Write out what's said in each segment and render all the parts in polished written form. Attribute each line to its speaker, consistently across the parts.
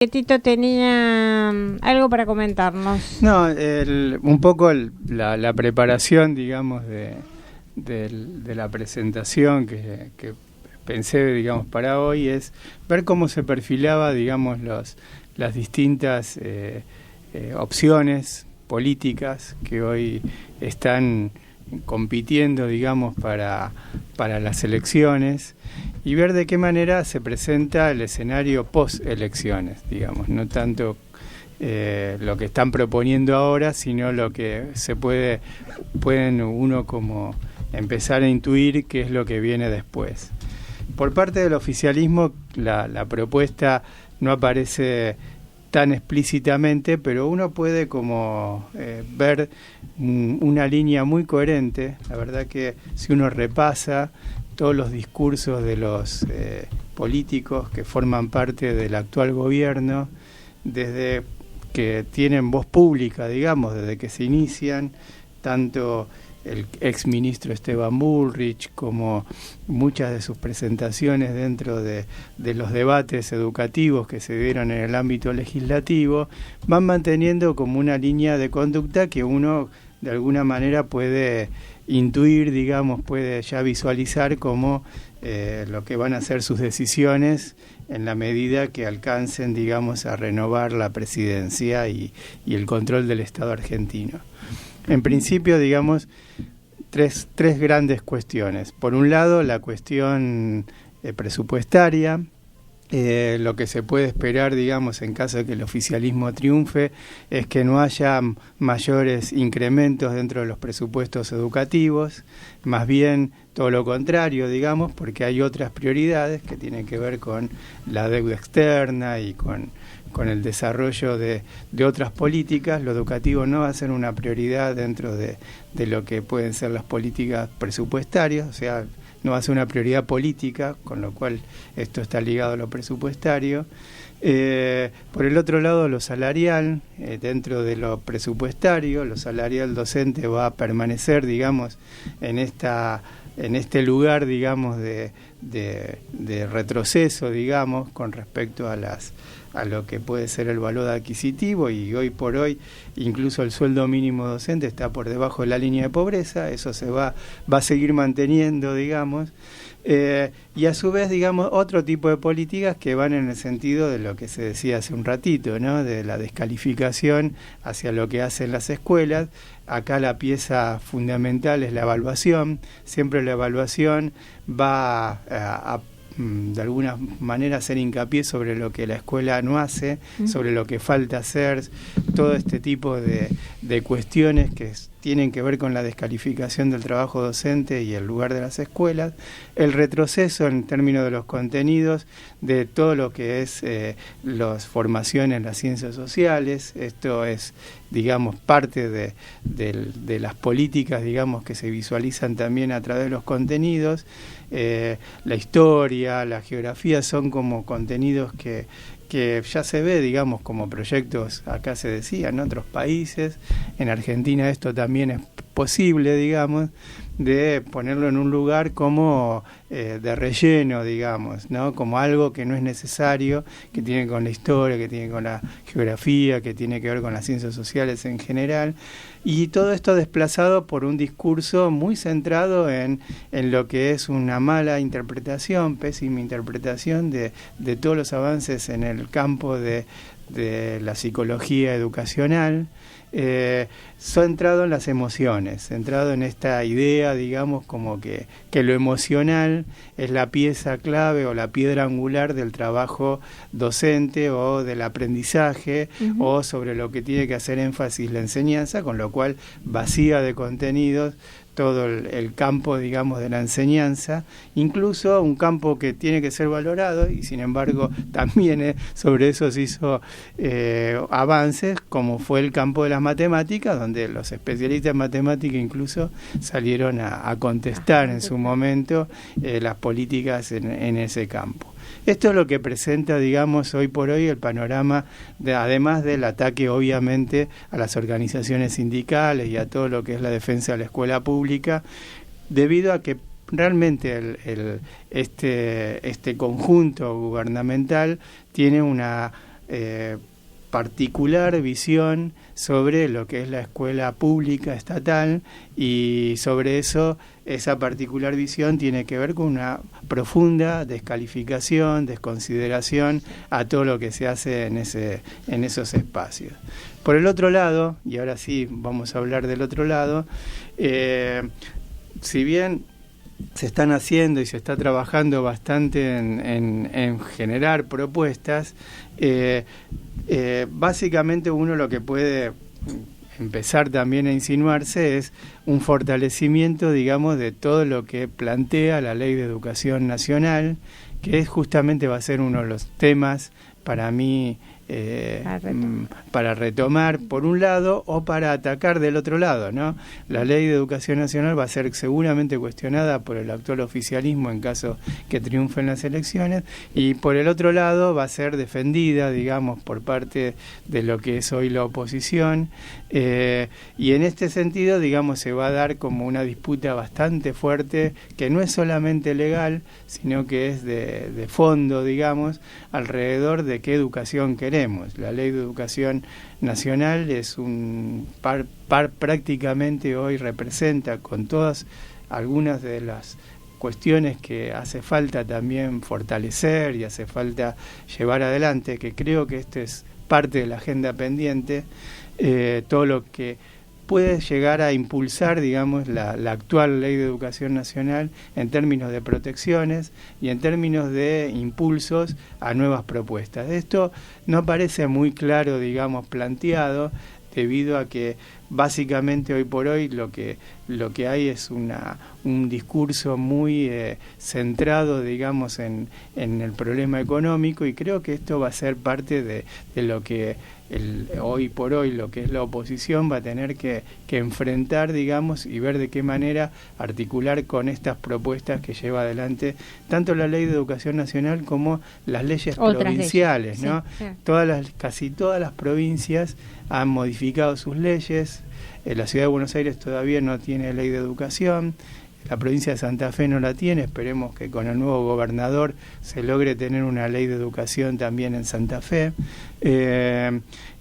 Speaker 1: Tito tenía algo para comentarnos.
Speaker 2: No, un poco la preparación, digamos, de la presentación que pensé, digamos, para hoy es ver cómo se perfilaba, digamos, las distintas opciones políticas que hoy están compitiendo, digamos, para las elecciones, y ver de qué manera se presenta el escenario post-elecciones, digamos, no tanto lo que están proponiendo ahora, sino lo que pueden uno como empezar a intuir qué es lo que viene después. Por parte del oficialismo, la propuesta no aparece tan explícitamente, pero uno puede como ver una línea muy coherente. La verdad que si uno repasa todos los discursos de los políticos que forman parte del actual gobierno, desde que tienen voz pública, digamos, desde que se inician, tanto el exministro Esteban Bullrich como muchas de sus presentaciones dentro de los debates educativos que se dieron en el ámbito legislativo, van manteniendo como una línea de conducta que uno de alguna manera puede intuir, digamos, puede ya visualizar como lo que van a ser sus decisiones en la medida que alcancen, digamos, a renovar la presidencia y el control del Estado argentino. En principio, digamos, tres grandes cuestiones. Por un lado, la cuestión presupuestaria. Lo que se puede esperar, digamos, en caso de que el oficialismo triunfe, es que no haya mayores incrementos dentro de los presupuestos educativos, más bien todo lo contrario, digamos, porque hay otras prioridades que tienen que ver con la deuda externa y con el desarrollo de otras políticas. Lo educativo no va a ser una prioridad dentro de lo que pueden ser las políticas presupuestarias, o sea, no va a ser una prioridad política, con lo cual esto está ligado a lo presupuestario. Por el otro lado, lo salarial, dentro de lo presupuestario, lo salarial docente va a permanecer, digamos, en este lugar, digamos, de retroceso, digamos, con respecto a lo que puede ser el valor adquisitivo, y hoy por hoy incluso el sueldo mínimo docente está por debajo de la línea de pobreza. Eso se va a seguir manteniendo, digamos, y a su vez, digamos, otro tipo de políticas que van en el sentido de lo que se decía hace un ratito, ¿no?, de la descalificación hacia lo que hacen las escuelas. Acá la pieza fundamental es la evaluación. Siempre la evaluación va a de alguna manera hacer hincapié sobre lo que la escuela no hace, sobre lo que falta hacer, todo este tipo de cuestiones que tienen que ver con la descalificación del trabajo docente y el lugar de las escuelas, el retroceso en términos de los contenidos, de todo lo que es las formaciones en las ciencias sociales. Esto es, digamos, parte de las políticas, digamos, que se visualizan también a través de los contenidos. La historia, la geografía son como contenidos que ya se ve, digamos, como proyectos, acá se decía, en otros países. En Argentina esto también es posible, digamos, de ponerlo en un lugar como de relleno, digamos, ¿no?, como algo que no es necesario, que tiene con la historia, que tiene con la geografía, que tiene que ver con las ciencias sociales en general, y todo esto desplazado por un discurso muy centrado en lo que es una mala interpretación, pésima interpretación de todos los avances en el campo de la psicología educacional, centrado en las emociones, centrado en esta idea, digamos, como que lo emocional es la pieza clave o la piedra angular del trabajo docente o del aprendizaje, o sobre lo que tiene que hacer énfasis la enseñanza, con lo cual vacía de contenidos todo el campo, digamos, de la enseñanza, incluso un campo que tiene que ser valorado, y sin embargo también sobre eso se hizo avances, como fue el campo de las matemáticas, donde los especialistas en matemática incluso salieron a contestar en su momento las políticas en ese campo. Esto es lo que presenta, digamos, hoy por hoy el panorama, además del ataque, obviamente, a las organizaciones sindicales y a todo lo que es la defensa de la escuela pública, debido a que realmente este conjunto gubernamental tiene una particular visión sobre lo que es la escuela pública estatal, y sobre eso, esa particular visión tiene que ver con una profunda descalificación, desconsideración a todo lo que se hace en esos espacios. Por el otro lado, y ahora sí vamos a hablar del otro lado, si bien se están haciendo y se está trabajando bastante en generar propuestas, básicamente uno lo que puede empezar también a insinuarse es un fortalecimiento, digamos, de todo lo que plantea la Ley de Educación Nacional, que justamente va a ser uno de los temas para mí para retomar por un lado o para atacar del otro lado, ¿no? La Ley de Educación Nacional va a ser seguramente cuestionada por el actual oficialismo en caso que triunfen las elecciones, y por el otro lado va a ser defendida, digamos, por parte de lo que es hoy la oposición, y en este sentido, digamos, se va a dar como una disputa bastante fuerte, que no es solamente legal, sino que es de fondo, digamos, alrededor de qué educación queremos. La Ley de Educación Nacional es prácticamente hoy representa, con todas algunas de las cuestiones que hace falta también fortalecer y hace falta llevar adelante, que creo que esto es parte de la agenda pendiente, todo lo que puede llegar a impulsar, digamos, la actual Ley de Educación Nacional en términos de protecciones y en términos de impulsos a nuevas propuestas. Esto no parece muy claro, digamos, planteado, debido a que básicamente hoy por hoy lo que hay es un discurso muy centrado, digamos, en el problema económico, y creo que esto va a ser parte de lo que hoy por hoy lo que es la oposición va a tener que enfrentar, digamos, y ver de qué manera articular con estas propuestas que lleva adelante tanto la Ley de Educación Nacional como las leyes provinciales, ¿no? Sí. Casi todas las provincias han modificado sus leyes. La Ciudad de Buenos Aires todavía no tiene ley de educación, la provincia de Santa Fe no la tiene, esperemos que con el nuevo gobernador se logre tener una ley de educación también en Santa Fe,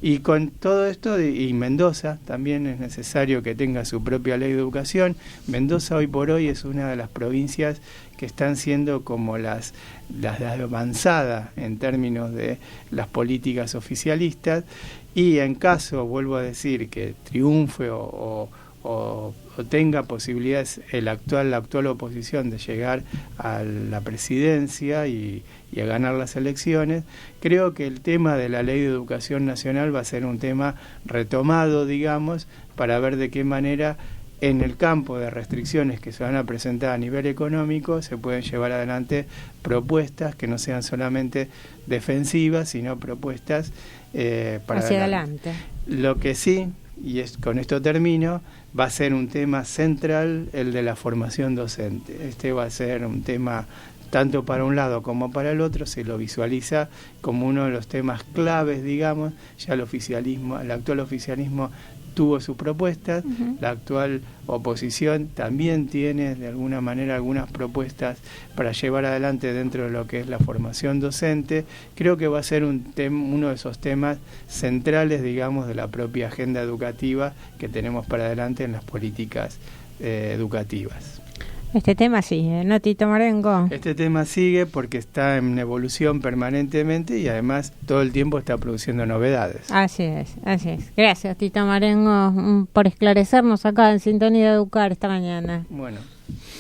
Speaker 2: y con todo esto, y Mendoza también es necesario que tenga su propia ley de educación. Mendoza hoy por hoy es una de las provincias que están siendo como las avanzadas en términos de las políticas oficialistas, y en caso, vuelvo a decir, que triunfe o tenga posibilidades la actual oposición de llegar a la presidencia y a ganar las elecciones, creo que el tema de la Ley de Educación Nacional va a ser un tema retomado, digamos, para ver de qué manera en el campo de restricciones que se van a presentar a nivel económico se pueden llevar adelante propuestas que no sean solamente defensivas, sino propuestas para
Speaker 1: hacia adelante.
Speaker 2: Lo que sí, y con esto termino, va a ser un tema central el de la formación docente. Este va a ser un tema tanto para un lado como para el otro, se lo visualiza como uno de los temas claves, digamos. Ya el actual oficialismo tuvo sus propuestas, la actual oposición también tiene de alguna manera algunas propuestas para llevar adelante dentro de lo que es la formación docente. Creo que va a ser uno de esos temas centrales, digamos, de la propia agenda educativa que tenemos para adelante en las políticas educativas.
Speaker 1: Este tema sigue, ¿no, Tito Marengo?
Speaker 2: Este tema sigue porque está en evolución permanentemente y además todo el tiempo está produciendo novedades.
Speaker 1: Así es, así es. Gracias, Tito Marengo, por esclarecernos acá en Sintonía de Educar esta mañana.
Speaker 2: Bueno.